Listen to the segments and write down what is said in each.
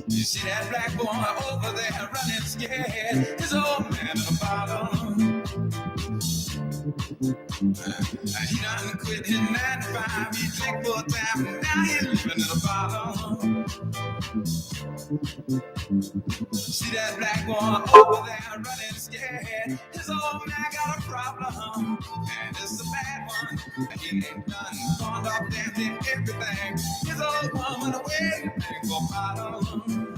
You see that black boy over there running scared. His old man in the bottom. He done quit his 9 to 5. He drink full time. Now he's living in the bottom. See that black boy over there running scared. His old man got a problem, and it's a bad one. He ain't done gone off dancing everything. His old woman away for bottom.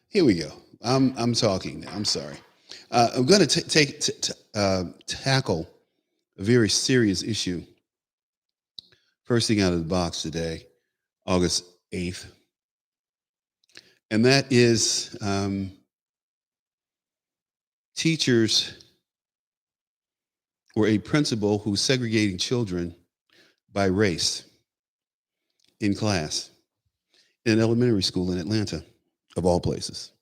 Here we go. I'm talking now. I'm sorry. I'm going to tackle a very serious issue. First thing out of the box today, August 8th, and that is teachers or a principal who's segregating children by race in class in an elementary school in Atlanta, of all places.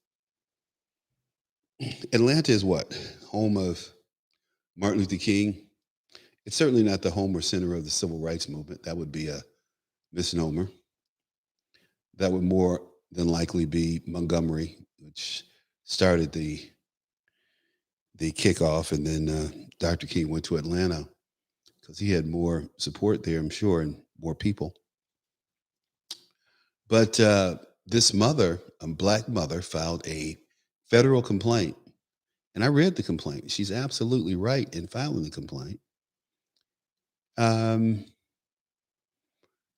Atlanta is what? Home of Martin Luther King. It's certainly not the home or center of the civil rights movement. That would be a misnomer. That would more than likely be Montgomery, which started the kickoff, and then Dr. King went to Atlanta because he had more support there, I'm sure, and more people. But this mother, a black mother, filed a federal complaint. And I read the complaint. She's absolutely right in filing the complaint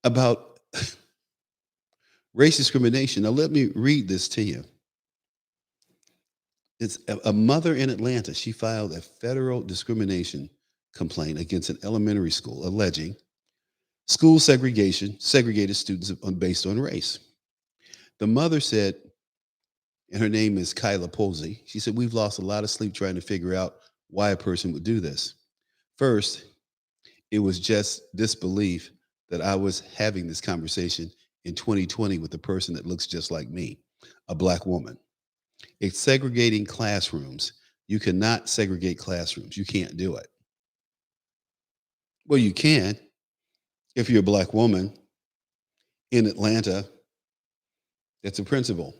about race discrimination. Now, let me read this to you. It's a mother in Atlanta. She filed a federal discrimination complaint against an elementary school alleging school segregation, segregated students based on race. The mother said, and her name is Kyla Posey, she said, "We've lost a lot of sleep trying to figure out why a person would do this. First, it was just disbelief that I was having this conversation in 2020 with a person that looks just like me, a black woman. It's segregating classrooms. You cannot segregate classrooms. You can't do it. Well, you can if you're a black woman in Atlanta that's a principal.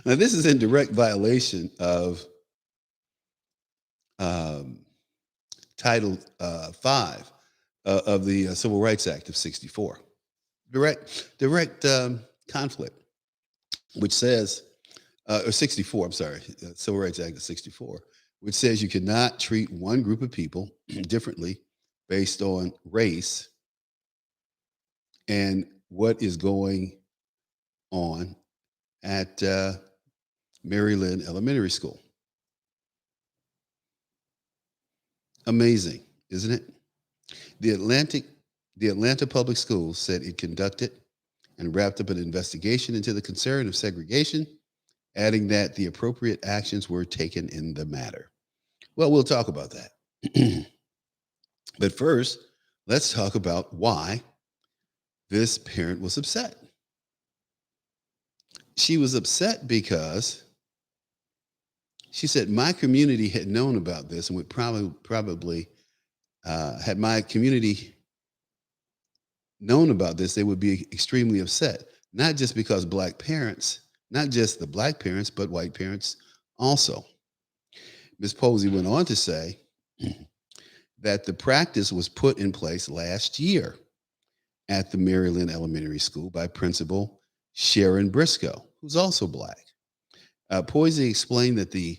Now, this is in direct violation of Title 5 of the Civil Rights Act of 64. Direct conflict, which says, or 64, I'm sorry, Civil Rights Act of 64, which says you cannot treat one group of people differently based on race and what is going on at Mary Lynn Elementary School. Amazing, isn't it? The Atlantic, the Atlanta Public Schools said it conducted and wrapped up an investigation into the concern of segregation, adding that the appropriate actions were taken in the matter. Well, we'll talk about that. But first, let's talk about why this parent was upset. She was upset because she said my community had known about this and would probably had my community known about this, they would be extremely upset. Not just because black parents, not just the black parents, but white parents also. Ms. Posey went on to say that the practice was put in place last year at the Maryland Elementary School by Principal Sharon Briscoe, who's also black. Posey explained that the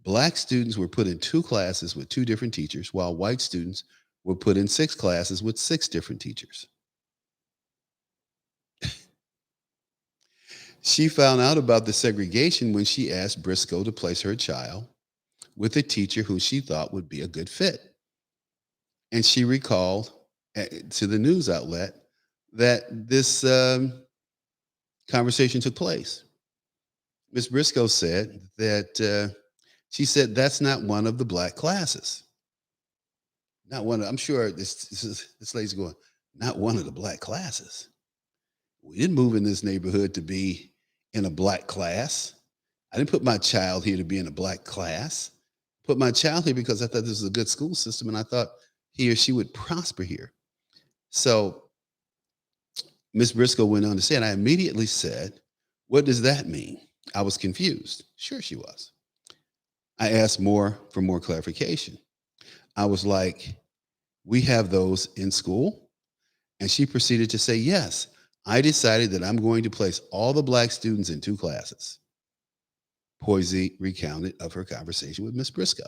black students were put in 2 classes with 2 different teachers, while white students were put in 6 classes with 6 different teachers. She found out about the segregation when she asked Briscoe to place her child with a teacher who she thought would be a good fit. And she recalled to the news outlet that this conversation took place. Ms. Briscoe said that she said that's not one of the black classes. Not one. I'm sure this lady's going. Not one of the black classes. We didn't move in this neighborhood to be in a black class. I didn't put my child here to be in a black class. Put my child here because I thought this was a good school system and I thought he or she would prosper here. So Ms. Briscoe went on to say, and I immediately said, what does that mean? I was confused. Sure, she was. I asked for more clarification. I was like, we have those in school? And she proceeded to say, yes, I decided that I'm going to place all the black students in 2 classes. Posey recounted of her conversation with Ms. Briscoe.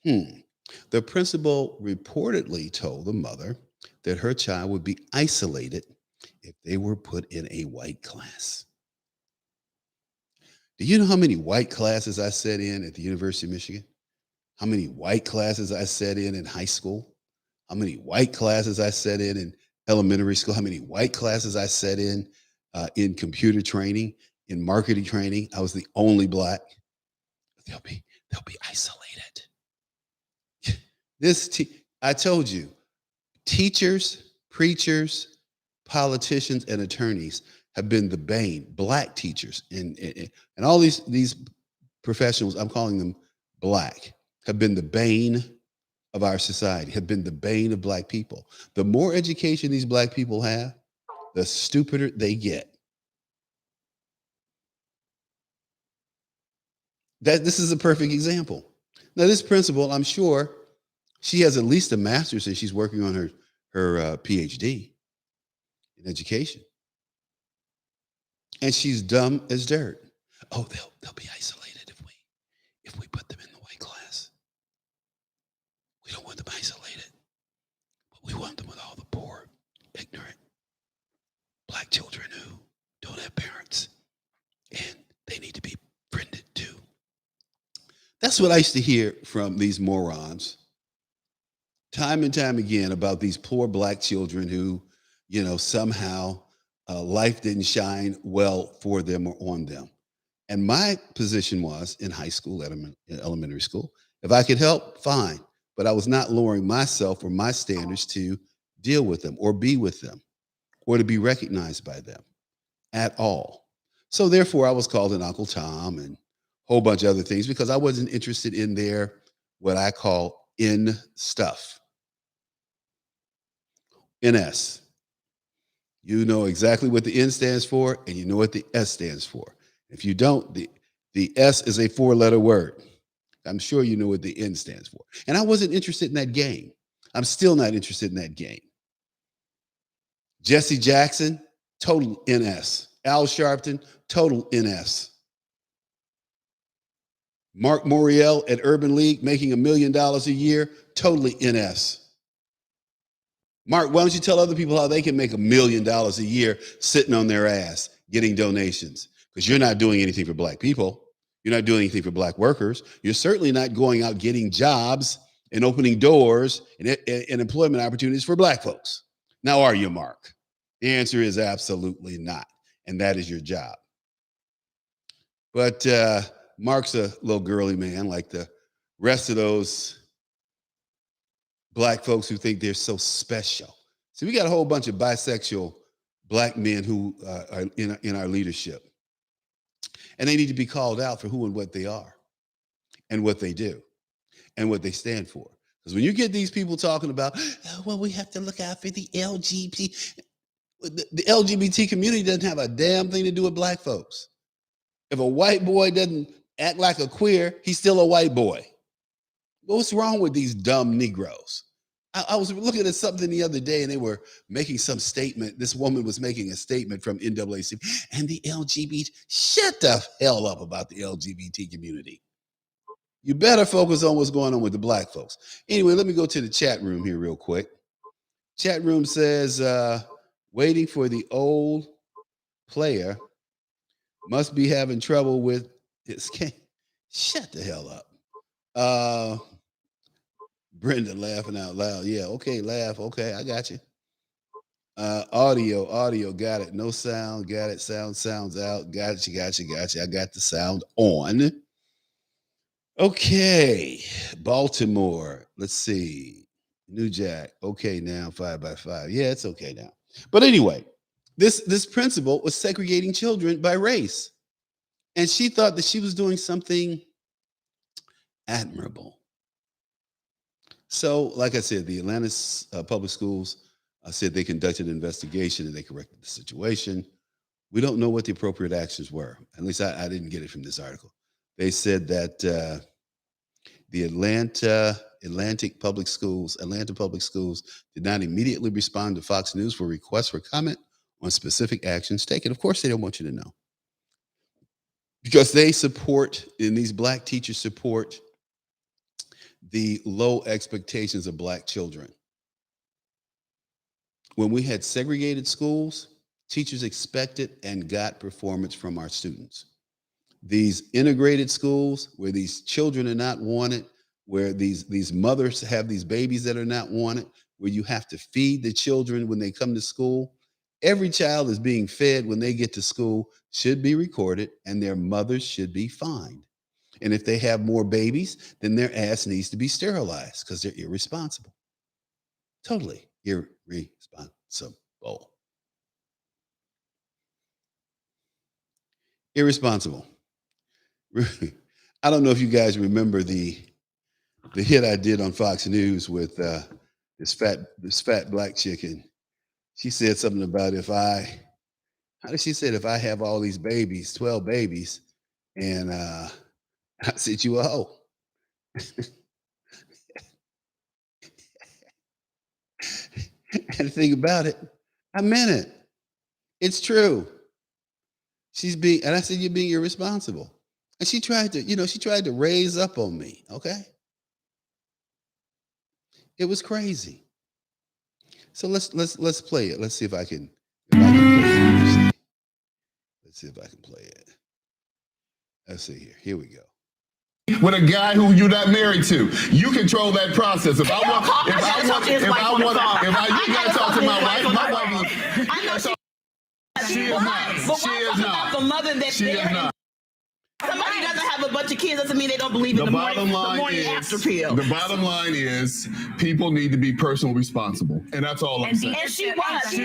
The principal reportedly told the mother that her child would be isolated if they were put in a white class. Do you know how many white classes I sat in at the University of Michigan? How many white classes I sat in high school? How many white classes I sat in elementary school? How many white classes I sat in computer training, in marketing training? I was the only black. They'll be isolated. I told you, teachers, preachers, politicians, and attorneys have been the bane. Black teachers and all these professionals, I'm calling them black, have been the bane of our society, have been the bane of black people. The more education these black people have, the stupider they get. This is a perfect example. Now, this principal, I'm sure, she has at least a master's and she's working on her PhD in education. And she's dumb as dirt. Oh, they'll be isolated if we put them in the white class. We don't want them isolated, but we want them with all the poor, ignorant black children who don't have parents, and they need to be friended too. That's what I used to hear from these morons time and time again about these poor black children who, somehow life didn't shine well for them or on them. And my position was in high school, elementary school, if I could help, fine. But I was not lowering myself or my standards to deal with them or be with them or to be recognized by them at all. So therefore, I was called an Uncle Tom and a whole bunch of other things because I wasn't interested in their what I call in stuff. NS. You know exactly what the N stands for, and you know what the S stands for. If you don't, the S is a 4-letter word. I'm sure you know what the N stands for. And I wasn't interested in that game. I'm still not interested in that game. Jesse Jackson, total NS. Al Sharpton, total NS. Mark Moriel at Urban League making $1 million a year, totally NS. Mark, why don't you tell other people how they can make $1 million a year sitting on their ass getting donations? Because you're not doing anything for black people. You're not doing anything for black workers. You're certainly not going out getting jobs and opening doors and employment opportunities for black folks. Now, are you, Mark? The answer is absolutely not. And that is your job. But Mark's a little girly man like the rest of those black folks who think they're so special. So we got a whole bunch of bisexual black men who are in our leadership. And they need to be called out for who and what they are and what they do and what they stand for. Because when you get these people talking about, oh, well, we have to look out for the LGBT. The LGBT community doesn't have a damn thing to do with black folks. If a white boy doesn't act like a queer, he's still a white boy. What's wrong with these dumb Negroes? I was looking at something the other day and they were making some statement. This woman was making a statement from NAACP and the LGBT. Shut the hell up about the LGBT community. You better focus on what's going on with the black folks. Anyway, let me go to the chat room here real quick. Chat room says, waiting for the old player must be having trouble with his game. Shut the hell up. Brenda laughing out loud. Yeah, okay, laugh. Okay, I got you. Audio, got it. No sound, got it. Sounds out. Got you. I got the sound on. Okay, Baltimore. Let's see. New Jack. Okay, now 5x5. Yeah, it's okay now. But anyway, this principal was segregating children by race. And she thought that she was doing something admirable. So, like I said, the Atlanta public schools said they conducted an investigation and they corrected the situation. We don't know what the appropriate actions were. At least I didn't get it from this article. They said that the Atlanta public schools did not immediately respond to Fox News for requests for comment on specific actions taken. Of course, they don't want you to know. Because they support, and these black teachers support the low expectations of black children. When we had segregated schools, teachers expected and got performance from our students. These integrated schools where these children are not wanted, where these mothers have these babies that are not wanted, where you have to feed the children when they come to school, every child is being fed when they get to school should be recorded and their mothers should be fined. And if they have more babies, then their ass needs to be sterilized because they're irresponsible. Totally irresponsible. Irresponsible. I don't know if you guys remember the hit I did on Fox News with this fat black chicken. She said something about if I have all these babies, 12 babies, and I said, you a hoe. And the thing about it, I meant it. It's true. And I said, you're being irresponsible. And she tried to raise up on me, okay? It was crazy. So let's play it. Let's see if I can play it. Let's see if I can play it. Let's see here. Here we go. With a guy who you're not married to, you control that process. If you gotta talk to my wife. She is not. The mother that's there. Somebody doesn't have a bunch of kids doesn't mean they don't believe in the morning after pill. The bottom line is people need to be personally responsible, and that's all I'm saying. And she was.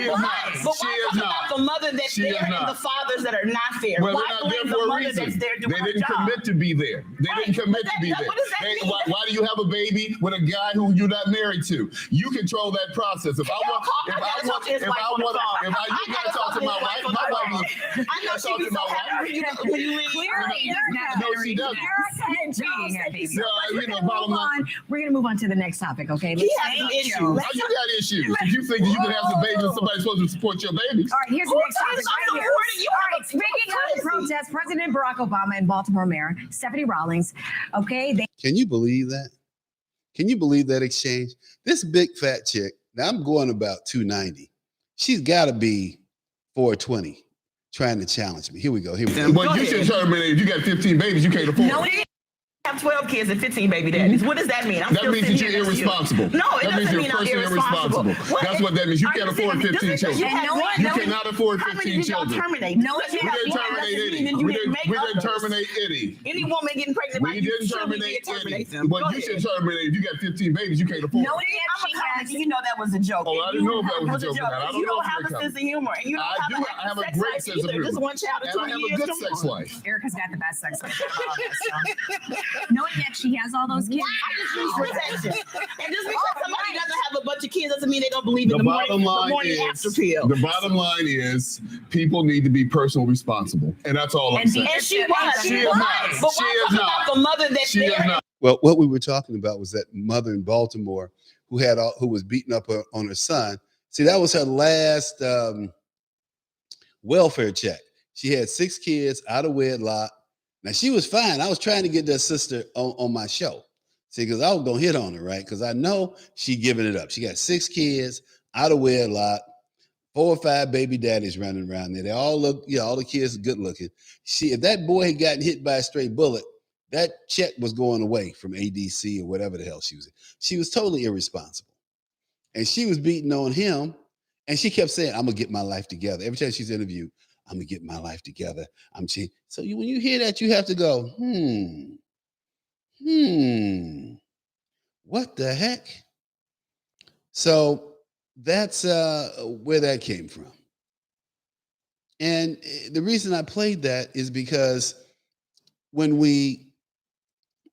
But why talk about the mother that's there and the fathers that are not there? Well, why blame the mother that's there doing her job? They didn't commit to be there. Why do you have a baby with a guy who you're not married to? You control that process. If I gotta talk to my wife, my wife. I know she be so happy when you leave. Clearly, No, she doesn't. Erica and Jones said he's so much. Bottom line. We're going to move on to the next topic, okay? He has some issues. You got issues. You think that you can have some babies and somebody's supposed to support your babies? All right, here's the next topic right here. All right, speaking of protests, President Barack Obama and Baltimore Mayor Stephanie Rawlings, okay, Can you believe that? Can you believe that exchange? This big fat chick, now I'm going about 290. She's got to be 420 trying to challenge me. Here we go. But you should terminate. If you got 15 babies, you can't afford it. Have 12 kids and 15 baby daddies. What does that mean? That means that you're irresponsible. No, it that means doesn't you're mean I'm personally irresponsible. That's what that means. You can't afford 15 children. You cannot afford 15 children. Terminate. No, we didn't terminate any. We didn't terminate any. Any woman getting pregnant by we you, didn't terminate any. Them. But you should terminate if you got 15 babies. You can't afford. No, you know that was a joke. Oh, I didn't know if that was a joke. You don't have a sense of humor, and you don't have a great sense of humor. Just one child and I have a good sex life. Erica's got the best sex life. Knowing that she has all those kids. Protection. And just because somebody doesn't have a bunch of kids doesn't mean they don't believe in the morning after pill. The bottom line is people need to be personally responsible. And that's all I'm saying. And she was. She is not. But why talk about the mother that she is not. Well, what we were talking about was that mother in Baltimore who was beating up on her son. See, that was her last welfare check. She had 6 kids out of wedlock. Now, she was fine. I was trying to get that sister on my show. See, because I was going to hit on her, right? Because I know she giving it up. She got 6 kids out of wedlock, 4 or 5 baby daddies running around there. They all look, all the kids are good looking. If that boy had gotten hit by a stray bullet, that check was going away from ADC or whatever the hell she was in. She was totally irresponsible. And she was beating on him. And she kept saying, I'm going to get my life together. Every time she's interviewed, I'm going to get my life together. So when you hear that, you have to go, what the heck? So that's where that came from. And the reason I played that is because when we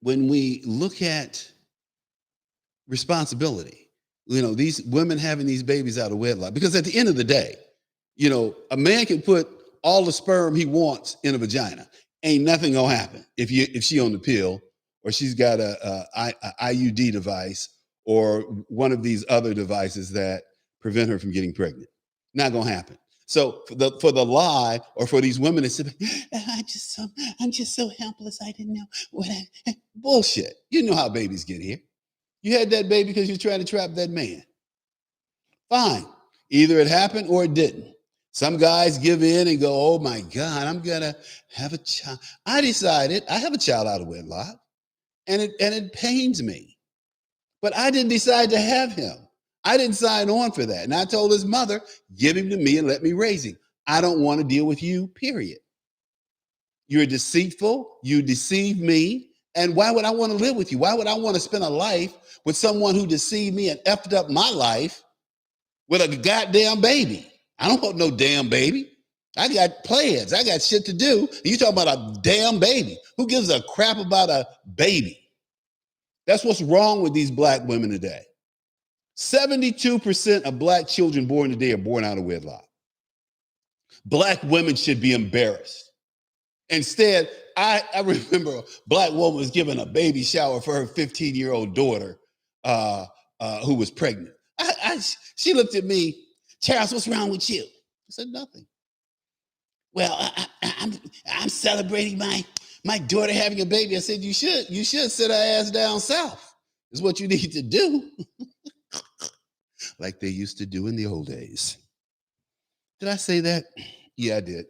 look at responsibility, these women having these babies out of wedlock, because at the end of the day, a man can put all the sperm he wants in a vagina. Ain't nothing gonna happen if she on the pill or she's got a IUD device or one of these other devices that prevent her from getting pregnant. Not gonna happen. So for the lie or for these women to say, I'm just so helpless. I didn't know what bullshit. You know how babies get here. You had that baby because you're trying to trap that man. Fine. Either it happened or it didn't. Some guys give in and go, oh my God, I'm gonna have a child. I decided I have a child out of wedlock and it pains me. But I didn't decide to have him. I didn't sign on for that. And I told his mother, give him to me and let me raise him. I don't want to deal with you, period. You're deceitful. You deceive me. And why would I want to live with you? Why would I want to spend a life with someone who deceived me and effed up my life with a goddamn baby? I don't want no damn baby. I got plans. I got shit to do. And you talking about a damn baby. Who gives a crap about a baby? That's what's wrong with these black women today. 72% of black children born today are born out of wedlock. Black women should be embarrassed. Instead, I remember a black woman was giving a baby shower for her 15-year-old daughter who was pregnant. She looked at me, Charles, what's wrong with you? I said, nothing. Well, I'm celebrating my daughter having a baby. I said, you should sit her ass down south. Is what you need to do. Like they used to do in the old days. Did I say that? Yeah, I did.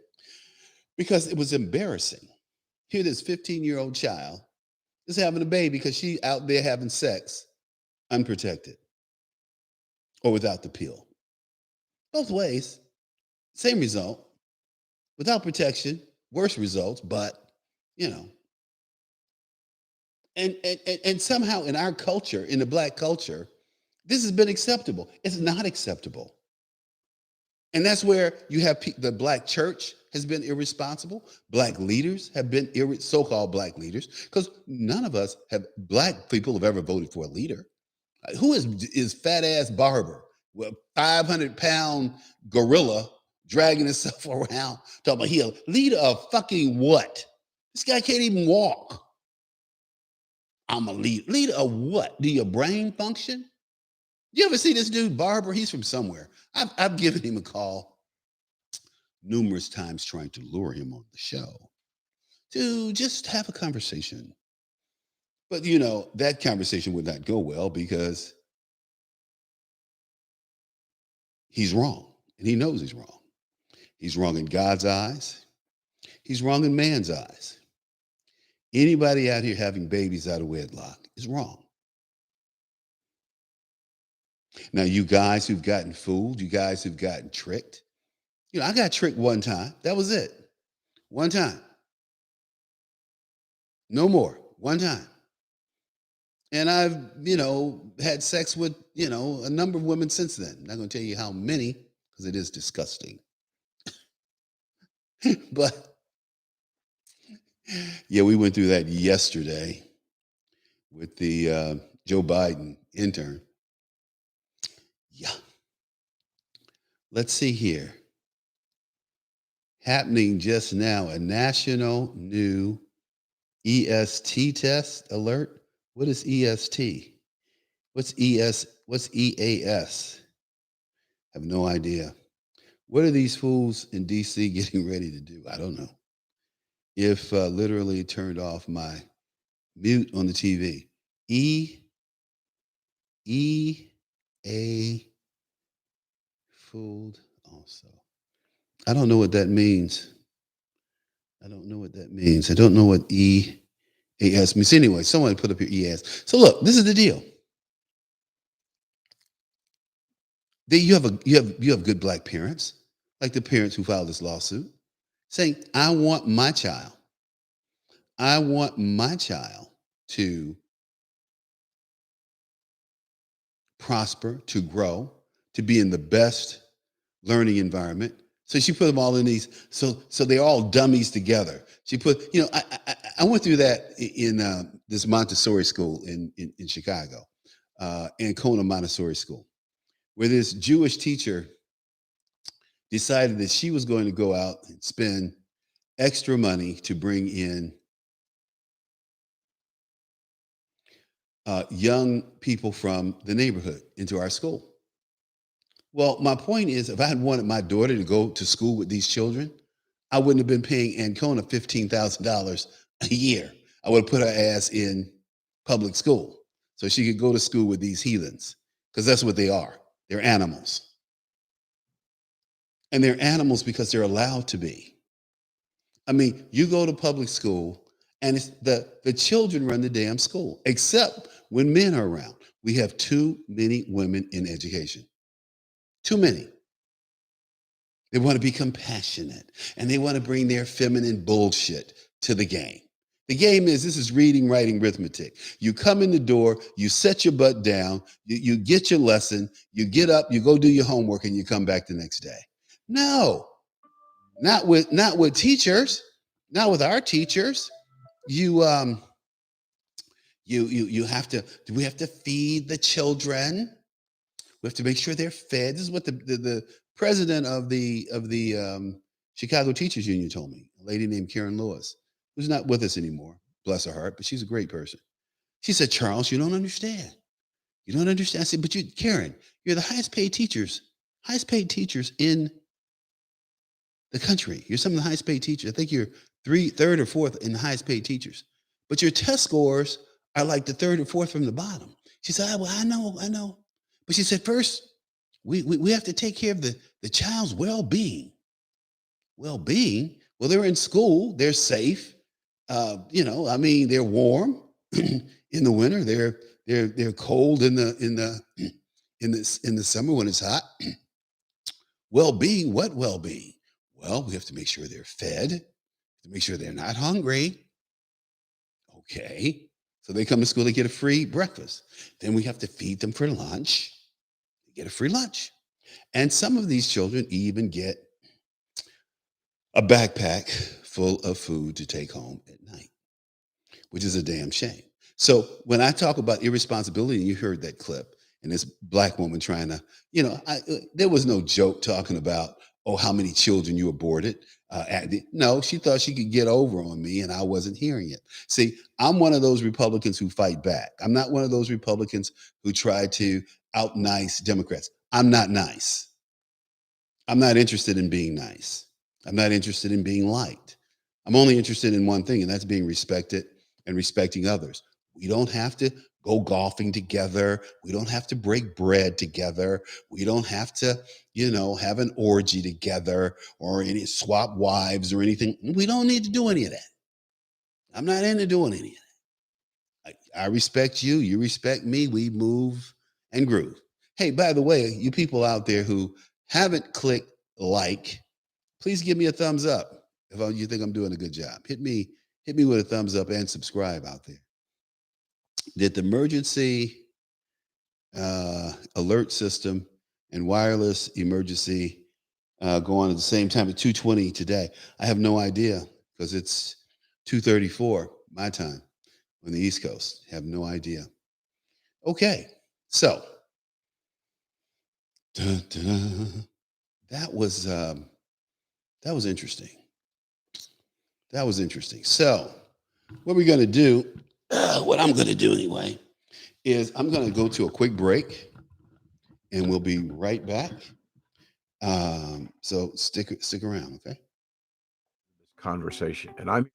Because it was embarrassing. Here, this 15-year-old child is having a baby because she out there having sex unprotected or without the pill. Both ways, same result. Without protection, worse results, but, And somehow in our culture, in the black culture, this has been acceptable. It's not acceptable. And that's where you have the black church has been irresponsible. Black leaders have been so-called black leaders, because none of us black people have ever voted for a leader. Who is fat ass Barber, with a 500-pound gorilla dragging himself around, talking about he a leader of fucking what? This guy can't even walk. I'm a leader. Leader of what? Do your brain function? You ever see this dude, Barber? He's from somewhere. I've given him a call numerous times trying to lure him on the show to just have a conversation. But, that conversation would not go well because he's wrong. And he knows he's wrong. He's wrong in God's eyes. He's wrong in man's eyes. Anybody out here having babies out of wedlock is wrong. Now, you guys who've gotten fooled, you guys who've gotten tricked, I got tricked one time. That was it. One time. No more. One time. And I've, had sex with, a number of women since then. I'm not going to tell you how many, because it is disgusting. But, yeah, we went through that yesterday with the Joe Biden intern. Yeah. Let's see here. Happening just now, a national new EST test alert. What is EST? What's EAS? I have no idea. What are these fools in DC getting ready to do? I don't know. If literally turned off my mute on the TV. EA fooled also. I don't know what that means. I don't know what EAS means. Anyway, someone put up your EAS. So look, this is the deal. You have good black parents, like the parents who filed this lawsuit, saying, I want my child to prosper, to grow, to be in the best learning environment. So she put them all in these, so they're all dummies together. She put, I went through that in this Montessori school in Chicago, Ancona Montessori School, where this Jewish teacher decided that she was going to go out and spend extra money to bring in young people from the neighborhood into our school. Well, my point is, if I had wanted my daughter to go to school with these children, I wouldn't have been paying Ancona $15,000 a year. I would have put her ass in public school so she could go to school with these heathens, because that's what they are. They're animals. And they're animals because they're allowed to be. I mean, you go to public school and it's the children run the damn school, except when men are around. We have too many women in education. Too many. They want to be compassionate and they want to bring their feminine bullshit to the game. The game is, this is reading, writing, arithmetic. You come in the door, you set your butt down, you get your lesson, you get up, you go do your homework, and you come back the next day. No, not with teachers, not with our teachers. We have to feed the children. We have to make sure they're fed. This is what the president of the Chicago Teachers Union told me, a lady named Karen Lewis, who's not with us anymore, bless her heart, but she's a great person. She said, Charles, you don't understand. You don't understand. I said, but Karen, you're the highest paid teachers in the country. You're some of the highest paid teachers. I think you're third or fourth in the highest paid teachers. But your test scores are like the third or fourth from the bottom. She said, well, I know. But she said, first, we have to take care of the child's well-being. Well-being? Well, they're in school. They're safe. They're warm in the winter. They're cold in the summer when it's hot. Well-being? What well-being? Well, we have to make sure they're fed, to make sure they're not hungry. Okay. So they come to school, they get a free breakfast. Then we have to feed them for lunch. They get a free lunch. And some of these children even get a backpack full of food to take home at night, which is a damn shame. So when I talk about irresponsibility, and you heard that clip, and this black woman trying to, there was no joke talking about, how many children you aborted. No, she thought she could get over on me and I wasn't hearing it. See, I'm one of those Republicans who fight back. I'm not one of those Republicans who try to out nice Democrats. I'm not nice. I'm not interested in being nice. I'm not interested in being liked. I'm only interested in one thing, and that's being respected and respecting others. We don't have to go golfing together. We don't have to break bread together. We don't have to, have an orgy together or any swap wives or anything. We don't need to do any of that. I'm not into doing any of that. I respect you. You respect me. We move and groove. Hey, by the way, you people out there who haven't clicked like, please give me a thumbs up if you think I'm doing a good job. Hit me with a thumbs up and subscribe out there. Did the emergency alert system and wireless emergency go on at the same time at 2:20 today? I have no idea because it's 2:34 my time on the East Coast. Have no idea. Okay, so that was interesting. That was interesting. So, what we're going to do, what I'm going to do anyway, is I'm going to go to a quick break, and we'll be right back. So stick around, okay? Conversation, and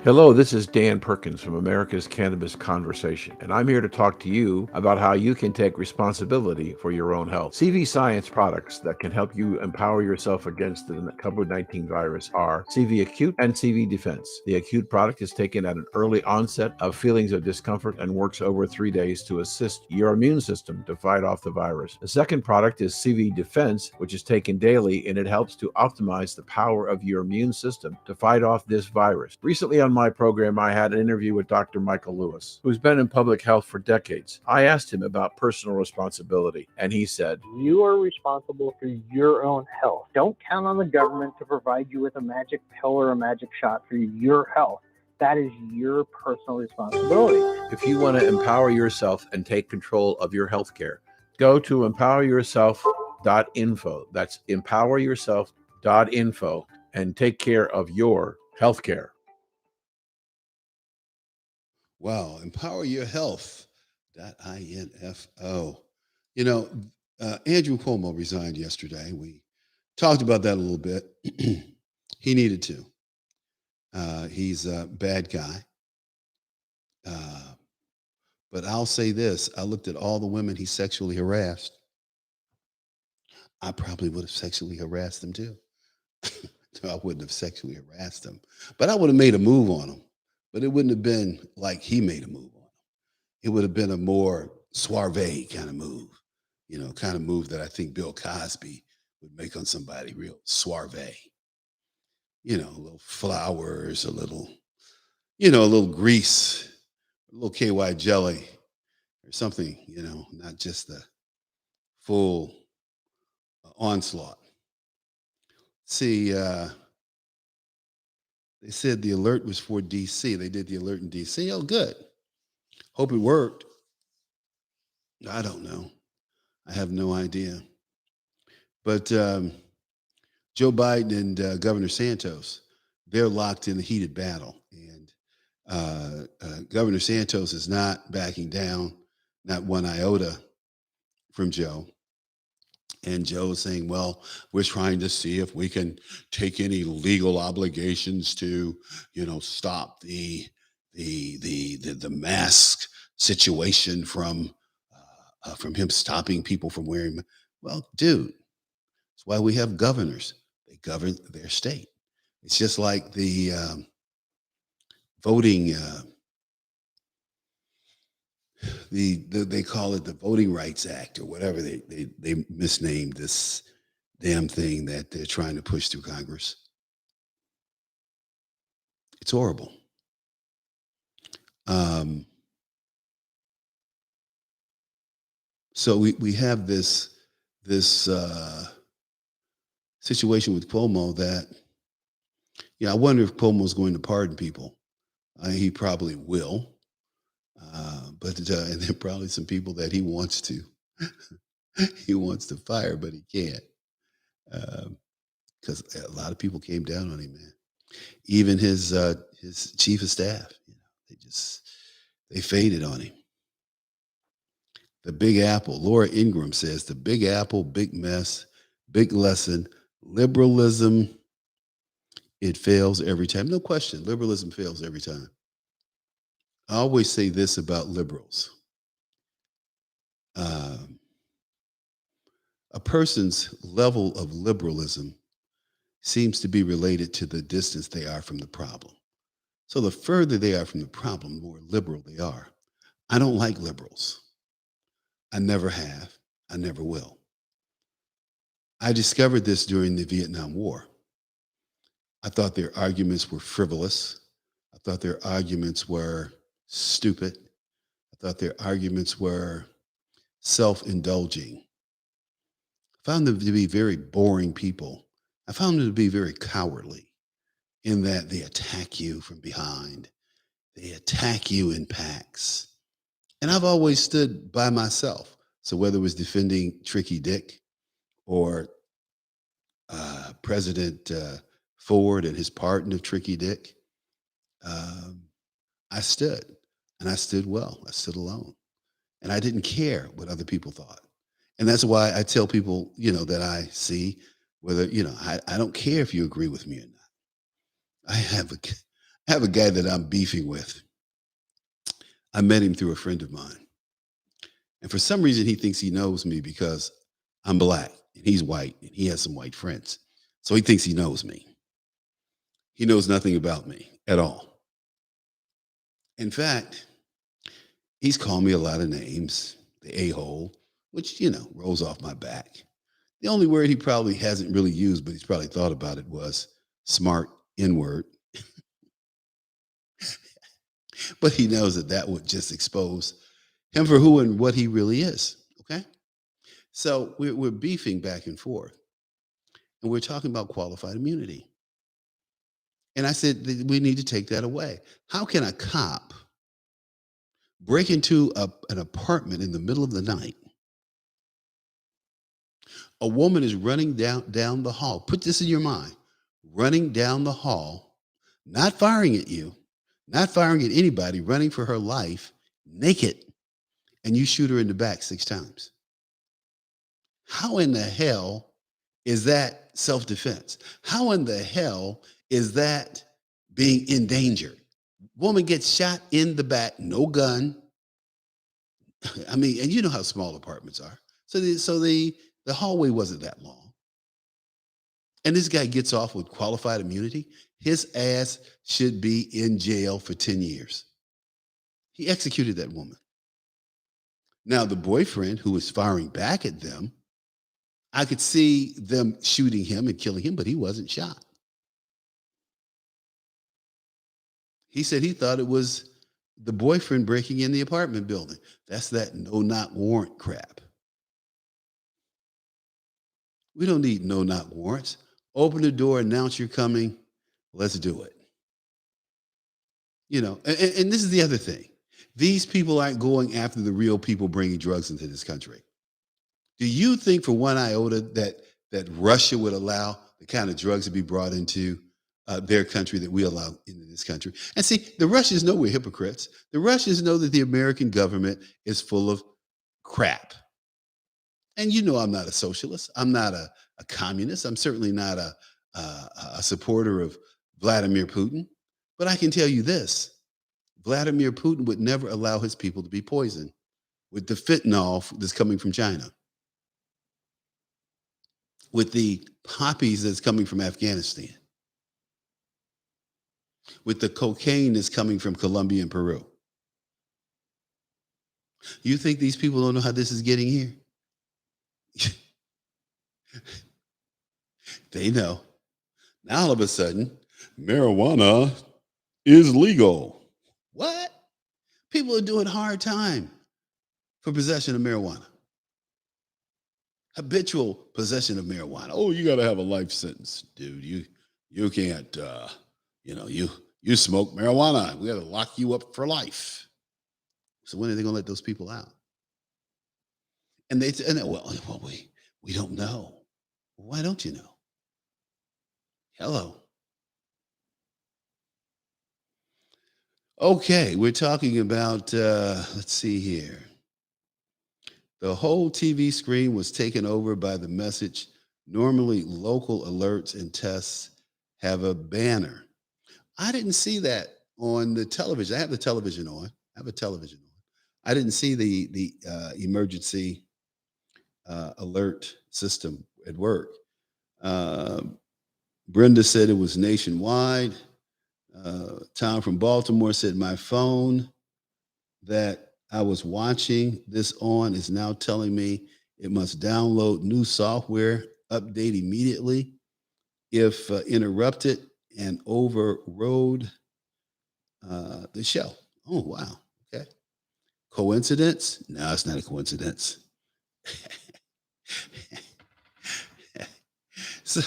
Hello, this is Dan Perkins from America's Cannabis Conversation, and I'm here to talk to you about how you can take responsibility for your own health. CV Science products that can help you empower yourself against the COVID-19 virus are CV Acute and CV Defense. The Acute product is taken at an early onset of feelings of discomfort and works over 3 days to assist your immune system to fight off the virus. The second product is CV Defense, which is taken daily, and it helps to optimize the power of your immune system to fight off this virus. Recently on my program, I had an interview with Dr. Michael Lewis, who's been in public health for decades. I asked him about personal responsibility, and he said, "You are responsible for your own health. Don't count on the government to provide you with a magic pill or a magic shot for your health. That is your personal responsibility." If you want to empower yourself and take control of your health care, go to empoweryourself.info. That's empoweryourself.info and take care of your health care. Wow, empower your health.info. Andrew Cuomo resigned yesterday. We talked about that a little bit. He needed to. He's a bad guy. But I'll say this. I looked at all the women he sexually harassed. I probably would have sexually harassed them too. I wouldn't have sexually harassed them, but I would have made a move on them. But it wouldn't have been like he made a move on them. It would have been a more suave kind of move, kind of move that I think Bill Cosby would make on somebody real suave. A little flowers, a little grease, a little KY jelly or something, not just the full onslaught. See, they said the alert was for DC. They did the alert in DC. Oh, good. Hope it worked. I don't know. I have no idea. But Joe Biden and Governor Santos, they're locked in a heated battle. And Governor Santos is not backing down, not one iota from Joe. And Joe is saying, well, we're trying to see if we can take any legal obligations to, stop the mask situation from him stopping people from wearing. Well, dude, that's why we have governors. They govern their state. It's just like the voting. They call it the Voting Rights Act or whatever. They misnamed this damn thing that they're trying to push through Congress. It's horrible. So we have this situation with Cuomo that, I wonder if Cuomo's going to pardon people. He probably will. But and there are probably some people that he wants to fire, but he can't. because a lot of people came down on him, man. Even his chief of staff, they faded on him. The Big Apple. Laura Ingram says the Big Apple, big mess, big lesson. Liberalism, it fails every time. No question, liberalism fails every time. I always say this about liberals. A person's level of liberalism seems to be related to the distance they are from the problem. So the further they are from the problem, the more liberal they are. I don't like liberals. I never have. I never will. I discovered this during the Vietnam War. I thought their arguments were frivolous. I thought their arguments were stupid. I thought their arguments were self-indulging. I found them to be very boring people. I found them to be very cowardly in that they attack you from behind. They attack you in packs. And I've always stood by myself. So whether it was defending Tricky Dick or President Ford and his pardon of Tricky Dick, I stood, and I stood well. I stood alone, and I didn't care what other people thought. And that's why I tell people, that I see whether, I don't care if you agree with me or not. I have a guy that I'm beefing with. I met him through a friend of mine. And for some reason, he thinks he knows me because I'm black and he's white and he has some white friends. So he thinks he knows me. He knows nothing about me at all. In fact, he's called me a lot of names, the a-hole, which, rolls off my back. The only word he probably hasn't really used, but he's probably thought about it, was smart N-word. But he knows that would just expose him for who and what he really is, okay? So we're beefing back and forth, and we're talking about qualified immunity. And I said, we need to take that away. How can a cop break into an apartment in the middle of the night? A woman is running down the hall. Put this in your mind. Running down the hall, not firing at you, not firing at anybody, running for her life, naked, and you shoot her in the back 6 times. How in the hell is that self-defense? How in the hell is that being endangered? Woman gets shot in the back, no gun. I mean, and you know how small apartments are. So the hallway wasn't that long. And this guy gets off with qualified immunity. His ass should be in jail for 10 years. He executed that woman. Now, the boyfriend who was firing back at them, I could see them shooting him and killing him, but he wasn't shot. He said he thought it was the boyfriend breaking in the apartment building. That's that no-knock warrant crap. We don't need no-knock warrants. Open the door, announce you're coming. Let's do it. And this is the other thing. These people aren't going after the real people bringing drugs into this country. Do you think for one iota that Russia would allow the kind of drugs to be brought into their country that we allow into this country? And see, the Russians know we're hypocrites. The Russians know that the American government is full of crap. And I'm not a socialist. I'm not a communist. I'm certainly not a supporter of Vladimir Putin. But I can tell you this. Vladimir Putin would never allow his people to be poisoned with the fentanyl that's coming from China, with the poppies that's coming from Afghanistan, with the cocaine that's coming from Colombia and Peru. You think these people don't know how this is getting here? They know. Now all of a sudden, marijuana is legal. What? People are doing hard time for possession of marijuana. Habitual possession of marijuana. Oh, you got to have a life sentence, dude. You can't, you smoke marijuana. We got to lock you up for life. So when are they going to let those people out? And we don't know. Why don't you know? Hello. Okay, we're talking about, let's see here. The whole TV screen was taken over by the message. Normally, local alerts and tests have a banner. I didn't see that on the television. I have the television on. I have a television on. I didn't see the emergency alert system at work. Uh, Brenda said it was nationwide. Tom from Baltimore said my phone that I was watching this on is now telling me it must download new software, update immediately if interrupted and overrode the show. Oh, wow. Okay. Coincidence? No, it's not a coincidence. So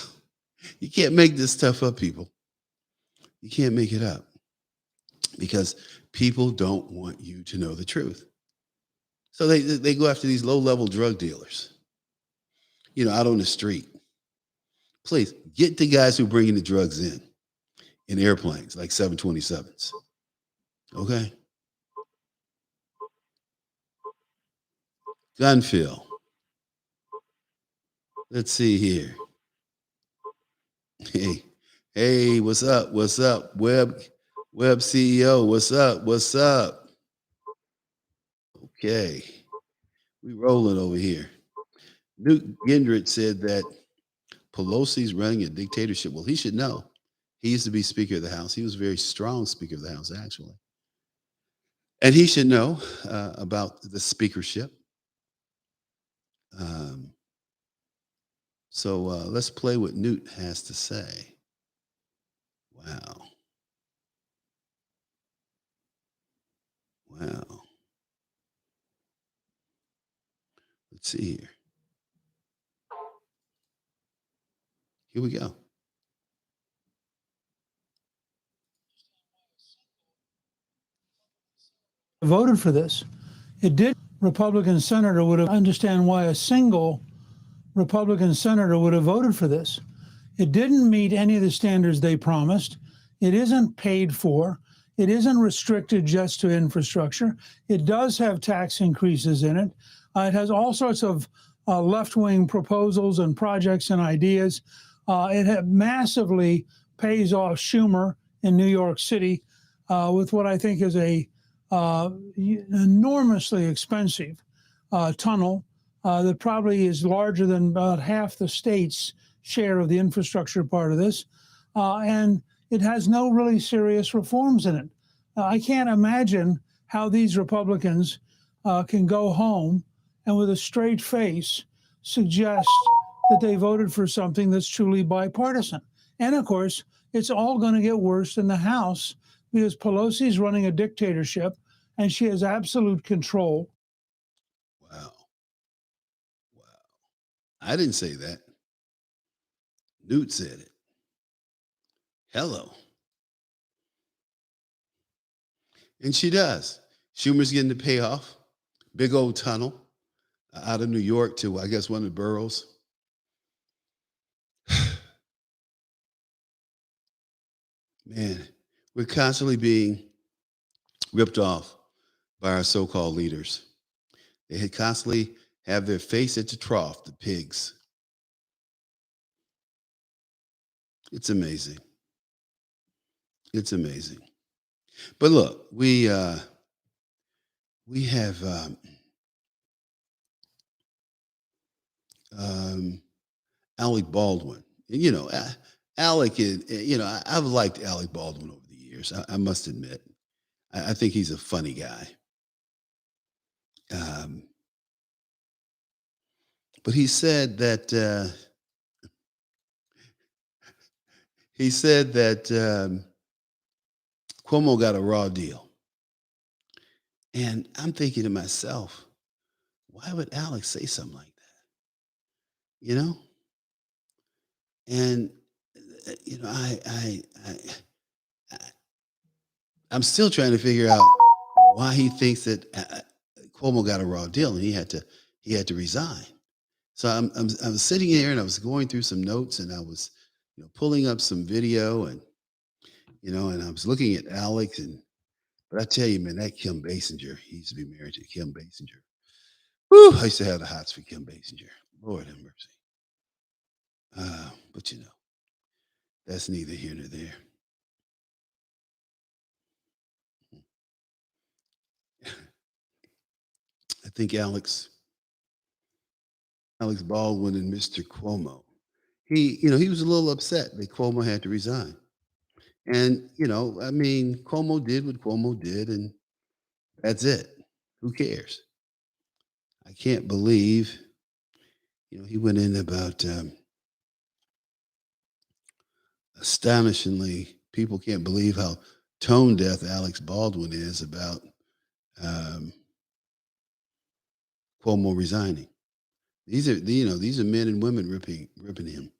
you can't make this stuff up, people. You can't make it up because people don't want you to know the truth. So they go after these low-level drug dealers, out on the street. Please get the guys who are bringing the drugs in airplanes like 727s. Okay. Gunfill. Let's see here. Hey, what's up? What's up? Web CEO, what's up? What's up? Okay. We rolling over here. Newt Gingrich said that Pelosi's running a dictatorship. Well, he should know. He used to be Speaker of the House. He was a very strong Speaker of the House, actually. And he should know about the speakership. So let's play what Newt has to say. Wow. Wow. Let's see here. Here we go. Voted for this. It did. Republican senator would have understand why a single Republican senator would have voted for this. It didn't meet any of the standards they promised. It isn't paid for. It isn't restricted just to infrastructure. It does have tax increases in it. It has all sorts of left-wing proposals and projects and ideas. It massively pays off Schumer in New York City with what I think is a enormously expensive tunnel that probably is larger than about half the state's share of the infrastructure part of this. And it has no really serious reforms in it. I can't imagine how these Republicans can go home and with a straight face suggest that they voted for something that's truly bipartisan. And of course, it's all going to get worse in the House because Pelosi's running a dictatorship and she has absolute control. Wow. Wow. I didn't say that. Newt said it. Hello. And she does. Schumer's getting the payoff. Big old tunnel out of New York to, I guess, one of the boroughs. Man, we're constantly being ripped off by our so-called leaders. They constantly have their face at the trough, the pigs. It's amazing. It's amazing. But look, we have Alec Baldwin. And, Alec is, I've liked Alec Baldwin over the years. I must admit. I think he's a funny guy. But he said that Cuomo got a raw deal. And I'm thinking to myself, why would Alex say something like that? And I'm still trying to figure out why he thinks that Cuomo got a raw deal and he had to resign. So I'm sitting here and I was going through some notes and I was pulling up some video and I was looking at Alex but I tell you, man, that Kim Basinger, he used to be married to Kim Basinger. Whew, I used to have the hots for Kim Basinger. Lord have mercy. But that's neither here nor there. I think Alex Baldwin and Mr. Cuomo, he was a little upset that Cuomo had to resign. And, Cuomo did what Cuomo did, and that's it. Who cares? I can't believe, he went in about astonishingly, people can't believe how tone deaf Alex Baldwin is about Cuomo resigning. These are men and women ripping him,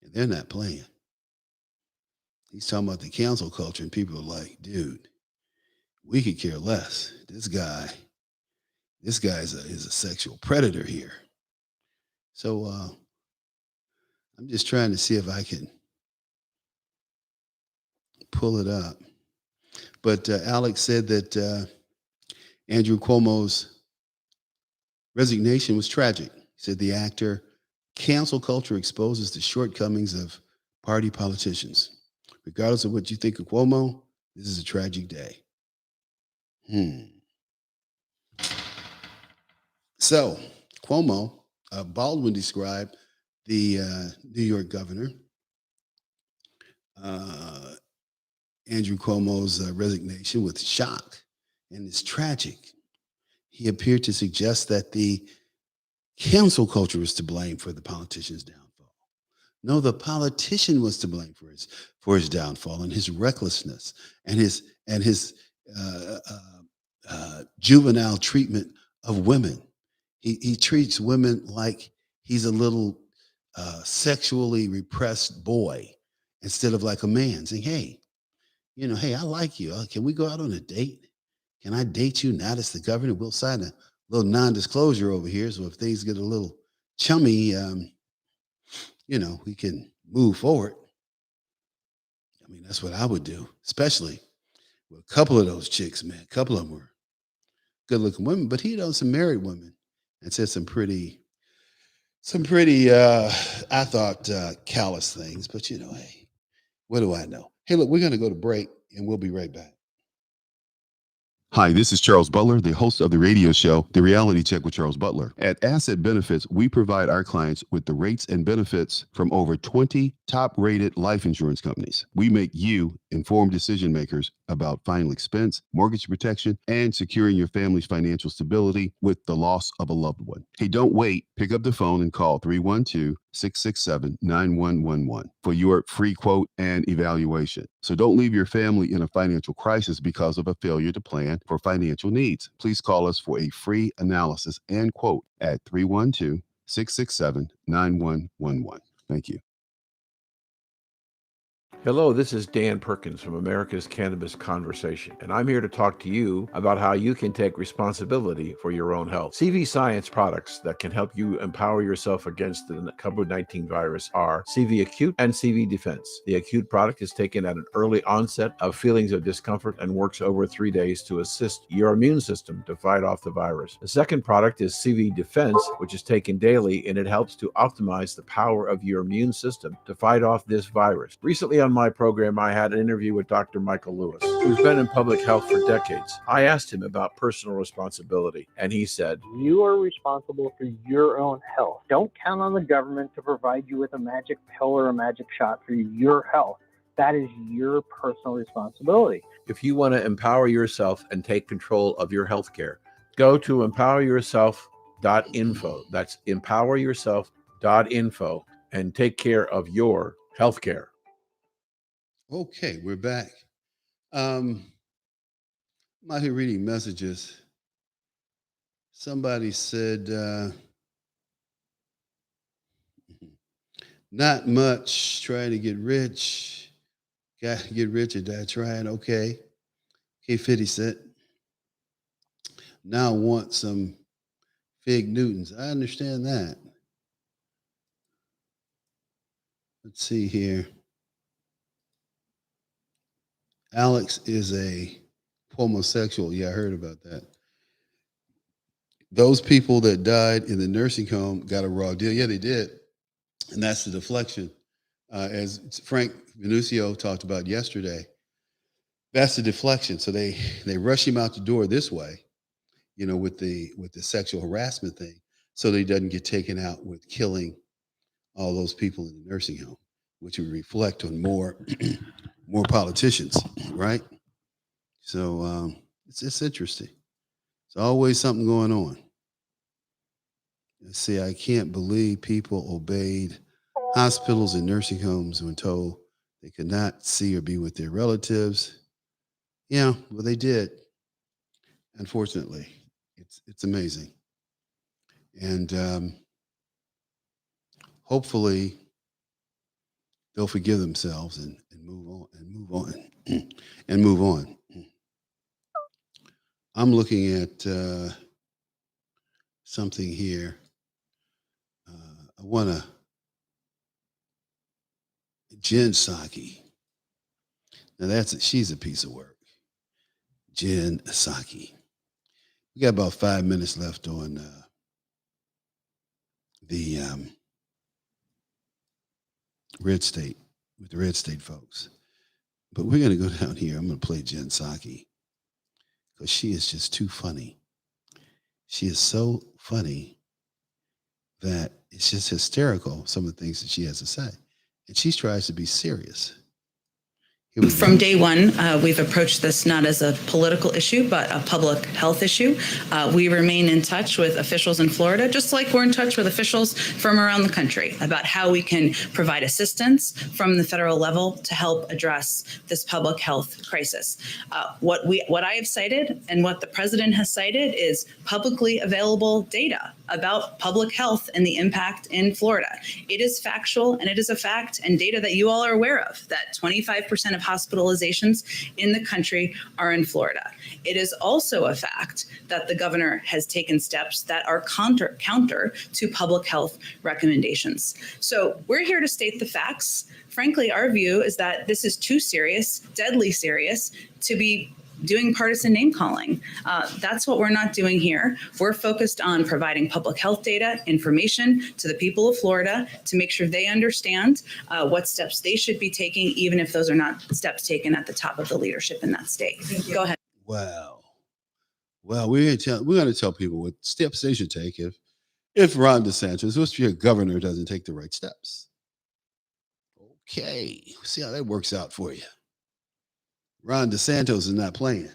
and they're not playing. He's talking about the cancel culture, and people are like, dude, we could care less. This guy is a sexual predator here. So I'm just trying to see if I can pull it up. But Alex said that Andrew Cuomo's resignation was tragic. He said the actor, cancel culture exposes the shortcomings of party politicians. Regardless of what you think of Cuomo, this is a tragic day. So Cuomo, Baldwin described the New York governor, Andrew Cuomo's resignation with shock, and it's tragic. He appeared to suggest that the cancel culture was to blame for the politician's downfall. No, the politician was to blame for his downfall and his recklessness and his juvenile treatment of women. He treats women like he's a little sexually repressed boy instead of like a man, saying, hey, hey, I like you. Can we go out on a date? Can I date you now that's the governor? We'll sign a little non-disclosure over here. So if things get a little chummy, we can move forward. I mean, that's what I would do, especially with a couple of those chicks, man. A couple of them were good looking women, but he knows some married women and said some pretty, I thought, callous things, but hey, what do I know? Hey, look, we're going to go to break and we'll be right back. Hi, this is Charles Butler, the host of the radio show, The Reality Check with Charles Butler. At Asset Benefits, we provide our clients with the rates and benefits from over 20 top-rated life insurance companies. We make you informed decision makers about final expense, mortgage protection, and securing your family's financial stability with the loss of a loved one. Hey, don't wait. Pick up the phone and call 312-667-9111 for your free quote and evaluation. So don't leave your family in a financial crisis because of a failure to plan for financial needs. Please call us for a free analysis and quote at 312-667-9111. Thank you. Hello, this is Dan Perkins from America's Cannabis Conversation, and I'm here to talk to you about how you can take responsibility for your own health. CV Science products that can help you empower yourself against the COVID-19 virus are CV Acute and CV Defense. The Acute product is taken at an early onset of feelings of discomfort and works over 3 days to assist your immune system to fight off the virus. The second product is CV Defense, which is taken daily, and it helps to optimize the power of your immune system to fight off this virus. Recently on my program, I had an interview with Dr. Michael Lewis, who's been in public health for decades. I asked him about personal responsibility, and he said, You are responsible for your own health. Don't count on the government to provide you with a magic pill or a magic shot for your health. That is your personal responsibility. If you want to empower yourself and take control of your healthcare, go to empoweryourself.info. That's empoweryourself.info and take care of your healthcare. Okay, we're back. I'm out here reading messages. Somebody said, not much, trying to get rich. Got to get rich or die trying. Okay. K50 said, now want some fig Newtons. I understand that. Let's see here. Alex is a homosexual. Yeah, I heard about that. Those people that died in the nursing home got a raw deal. Yeah, they did. And that's the deflection. As Frank Venucio talked about yesterday, that's the deflection. So they rush him out the door this way, with the sexual harassment thing, so that he doesn't get taken out with killing all those people in the nursing home, which would reflect on more more politicians, right? So it's interesting. There's always something going on. See, I can't believe people obeyed hospitals and nursing homes when told they could not see or be with their relatives. Yeah, well, they did. Unfortunately, it's amazing, and hopefully they'll forgive themselves and move on and move on and move on. I'm looking at something here. I want to Jen Psaki. Now she's a piece of work. Jen Psaki. We got about 5 minutes left on the Red State with the Red State folks. But we're going to go down here. I'm going to play Jen Psaki because she is just too funny. She is so funny that it's just hysterical, some of the things that she has to say. And she tries to be serious. From day one, we've approached this not as a political issue, but a public health issue. We remain in touch with officials in Florida, just like we're in touch with officials from around the country about how we can provide assistance from the federal level to help address this public health crisis. What I have cited and what the president has cited is publicly available data about public health and the impact in Florida. It is factual and it is a fact and data that you all are aware of, that 25% of hospitalizations in the country are in Florida. It is also a fact that the governor has taken steps that are counter to public health recommendations. So we're here to state the facts. Frankly, our view is that this is too serious, deadly serious, to be doing partisan name calling. That's what we're not doing here. We're focused on providing public health data, information to the people of Florida to make sure they understand what steps they should be taking, even if those are not steps taken at the top of the leadership in that state. Go ahead. Wow. Well, we're going to tell people what steps they should take if Ron DeSantos, what's your governor, doesn't take the right steps. Okay. See how that works out for you. Ron DeSantos is not playing.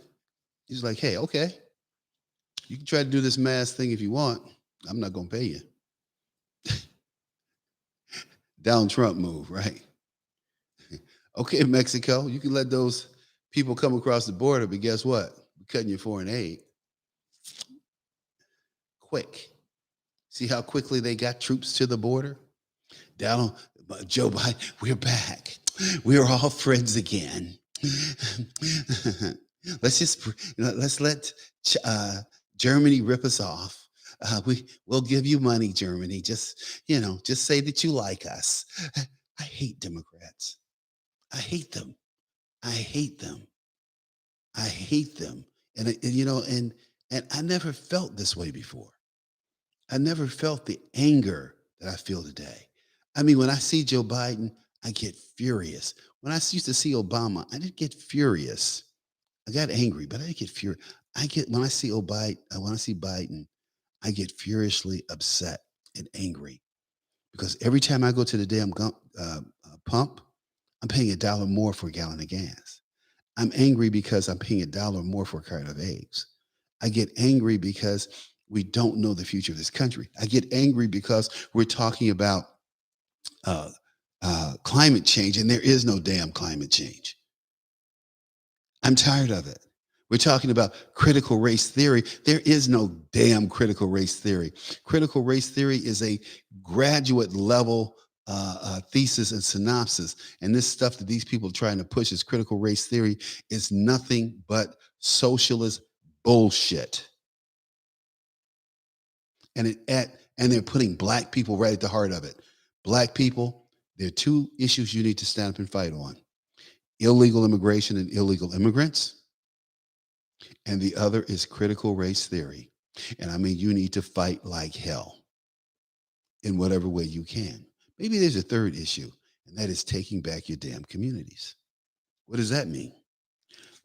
He's like, hey, okay, you can try to do this mass thing if you want. I'm not going to pay you. Down Trump move, right? Okay, Mexico, you can let those people come across the border, but guess what? We're cutting your foreign aid. Quick. See how quickly they got troops to the border? Down, Joe Biden, we're back. We're all friends again. Let's let Germany rip us off. We'll give you money, Germany. Just say that you like us. I hate Democrats. I hate them. I hate them. I hate them. And I never felt this way before. I never felt the anger that I feel today. I mean, when I see Joe Biden, I get furious. When I used to see Obama, I didn't get furious. I got angry, but I didn't get furious. When I see Biden, I get furiously upset and angry because every time I go to the damn pump, I'm paying $1 more for a gallon of gas. I'm angry because I'm paying $1 more for a carton of eggs. I get angry because we don't know the future of this country. I get angry because we're talking about climate change, and there is no damn climate change. I'm tired of it. We're talking about critical race theory. There is no damn critical race theory. Critical race theory is a graduate level thesis and synopsis. And this stuff that these people are trying to push as critical race theory is nothing but socialist bullshit. And they're putting Black people right at the heart of it. Black people, there are two issues you need to stand up and fight on. illegal immigration and illegal immigrants. And the other is critical race theory. And I mean, you need to fight like hell in whatever way you can. Maybe there's a third issue, and that is taking back your damn communities. What does that mean?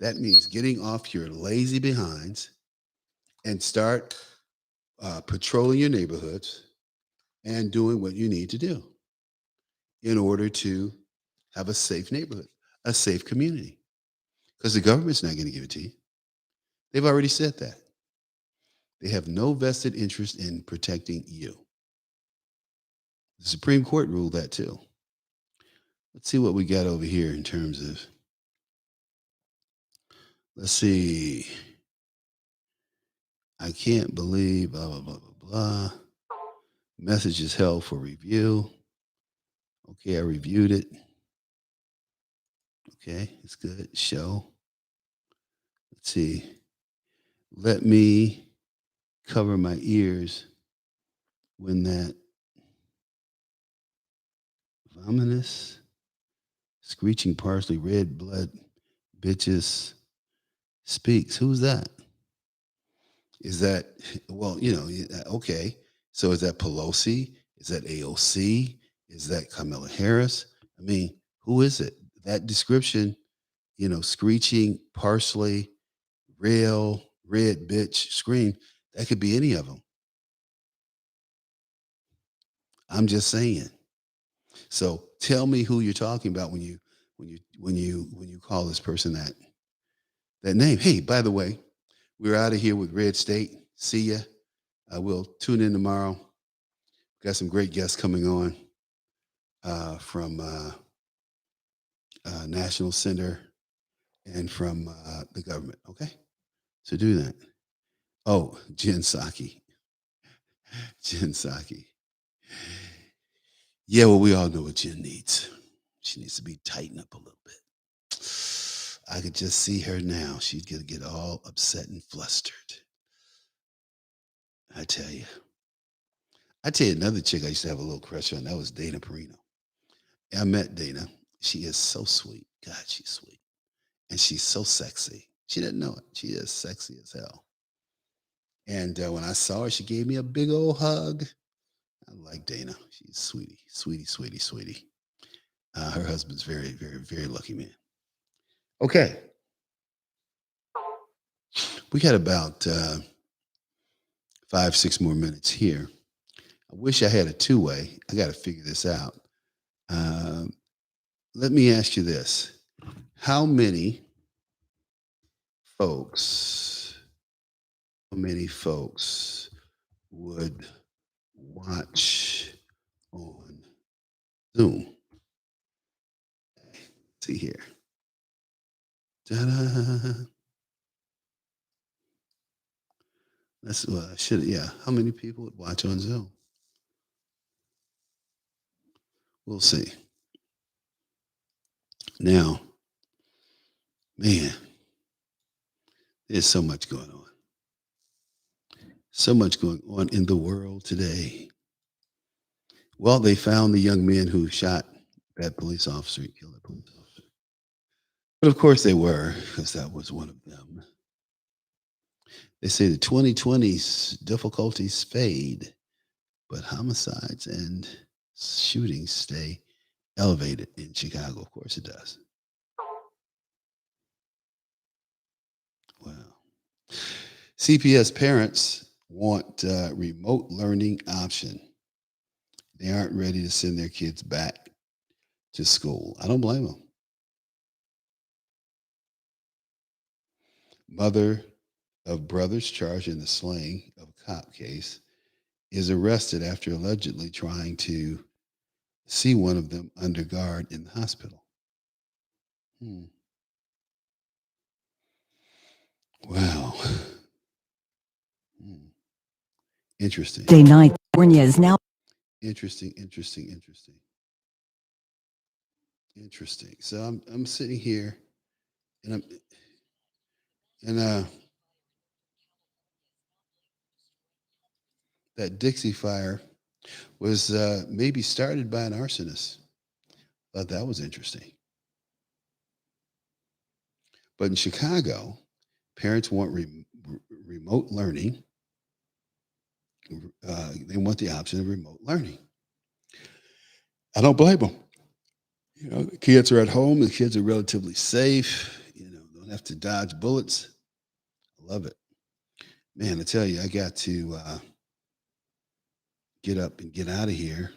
That means getting off your lazy behinds and start patrolling your neighborhoods and doing what you need to do in order to have a safe neighborhood, a safe community. Because the government's not going to give it to you. They've already said that. They have no vested interest in protecting you. The Supreme Court ruled that too. Let's see what we got over here in terms of, let's see. I can't believe, blah, blah, blah, blah, blah. Message is held for review. Okay, I reviewed it. Okay, it's good. Show. Let's see. Let me cover my ears when that ominous, screeching parsley, red blood bitches speaks. Who's that? Is that, well, okay. So is that Pelosi? Is that AOC? Is that Kamala Harris? I mean, who is it? That description, screeching parsley, red bitch scream, that could be any of them. I'm just saying. So tell me who you're talking about when you call this person that name. Hey, by the way, we're out of here with Red State. See ya. I will tune in tomorrow. Got some great guests coming on from National Center and from the government. Okay, so do that. Oh, Jen Psaki. Jen Psaki. Yeah, well, we all know what Jen needs. She needs to be tightened up a little bit. I could just see her now. She's going to get all upset and flustered. I tell you another chick I used to have a little crush on. That was Dana Perino. I met Dana. She is so sweet. God, she's sweet. And she's so sexy. She didn't know it. She is sexy as hell. And when I saw her, she gave me a big old hug. I like Dana. She's sweetie. Her husband's very, very, very lucky man. Okay. We got about 5-6 more minutes here. I wish I had a two-way. I got to figure this out. Let me ask you this. How many folks would watch on Zoom? Let's see here. Ta-da. How many people would watch on Zoom? We'll see. Now, man, there's so much going on. So much going on in the world today. Well, they found the young man who shot that police officer, killed that police officer. But of course they were, because that was one of them. They say the 2020s difficulties fade, but homicides and shootings stay elevated in Chicago. Of course it does. Wow. CPS parents want a remote learning option. They aren't ready to send their kids back to school. I don't blame them. Mother of brothers charged in the slaying of a cop case is arrested after allegedly trying to see one of them under guard in the hospital. Wow. Interesting. Day night, California is now. Interesting. So I'm sitting here and that Dixie fire was maybe started by an arsonist. Thought that was interesting. But in Chicago, parents want remote learning. They want the option of remote learning. I don't blame them. You know, the kids are at home. The kids are relatively safe. You know, don't have to dodge bullets. I love it. Man, I tell you, I got to get up and get out of here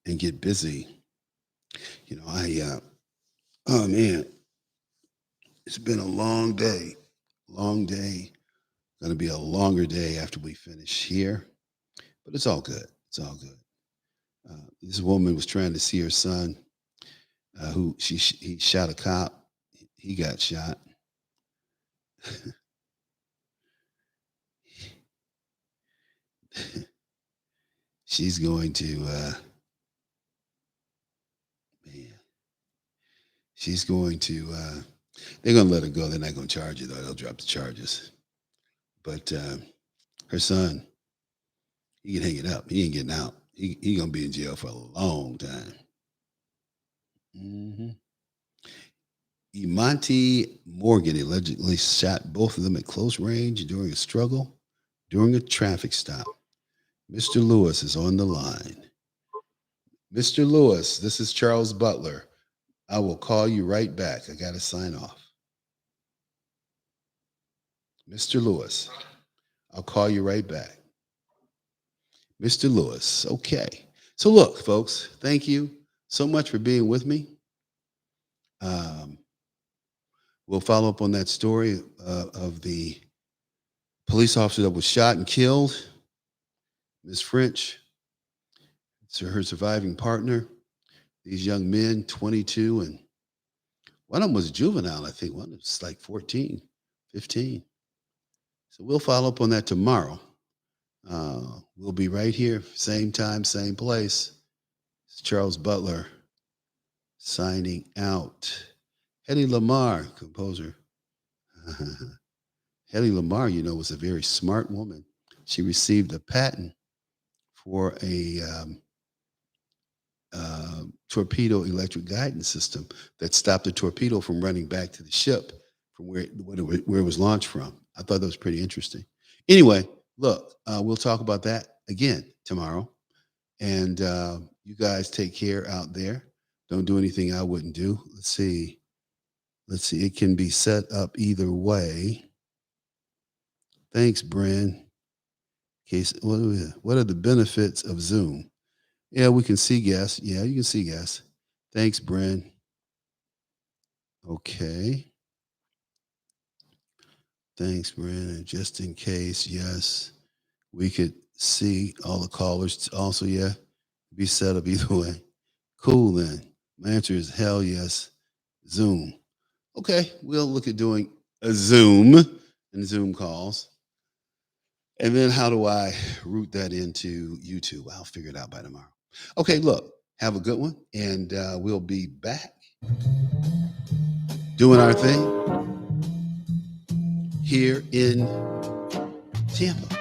and get busy. You know, oh man, it's been a long day. Long day. Going to be a longer day after we finish here, but it's all good. It's all good. This woman was trying to see her son, he shot a cop. He got shot. She's going to, man, she's going to, they're going to let her go. They're not going to charge her, though. They'll drop the charges. But her son, he can hang it up. He ain't getting out. He going to be in jail for a long time. Mm-hmm. Monty Morgan allegedly shot both of them at close range during a struggle during a traffic stop. Mr. Lewis is on the line. Mr. Lewis, this is Charles Butler. I will call you right back. I got to sign off. Mr. Lewis, I'll call you right back. Mr. Lewis, okay. So look, folks, thank you so much for being with me. We'll follow up on that story of the police officer that was shot and killed, Ms. French, her surviving partner, these young men, 22, and one of them was juvenile, I think. One was like 14, 15. So we'll follow up on that tomorrow. We'll be right here, same time, same place. It's Charles Butler signing out. Hedy Lamarr, composer. Hedy Lamarr, you know, was a very smart woman. She received a patent for a torpedo electric guidance system that stopped the torpedo from running back to the ship from where it was launched from. I thought that was pretty interesting. Anyway, look, we'll talk about that again tomorrow. And you guys take care out there. Don't do anything I wouldn't do. Let's see. It can be set up either way. Thanks, Bren. What are the benefits of Zoom? Yeah, we can see guests. Yeah, you can see guests. Thanks, Bren. Okay. Thanks, Bren. And just in case, yes, we could see all the callers. Also, yeah, be set up either way. Cool, then. My answer is hell yes, Zoom. Okay, we'll look at doing a Zoom and Zoom calls. And then how do I route that into YouTube? I'll figure it out by tomorrow. Okay, look, have a good one. And we'll be back doing our thing here in Tampa.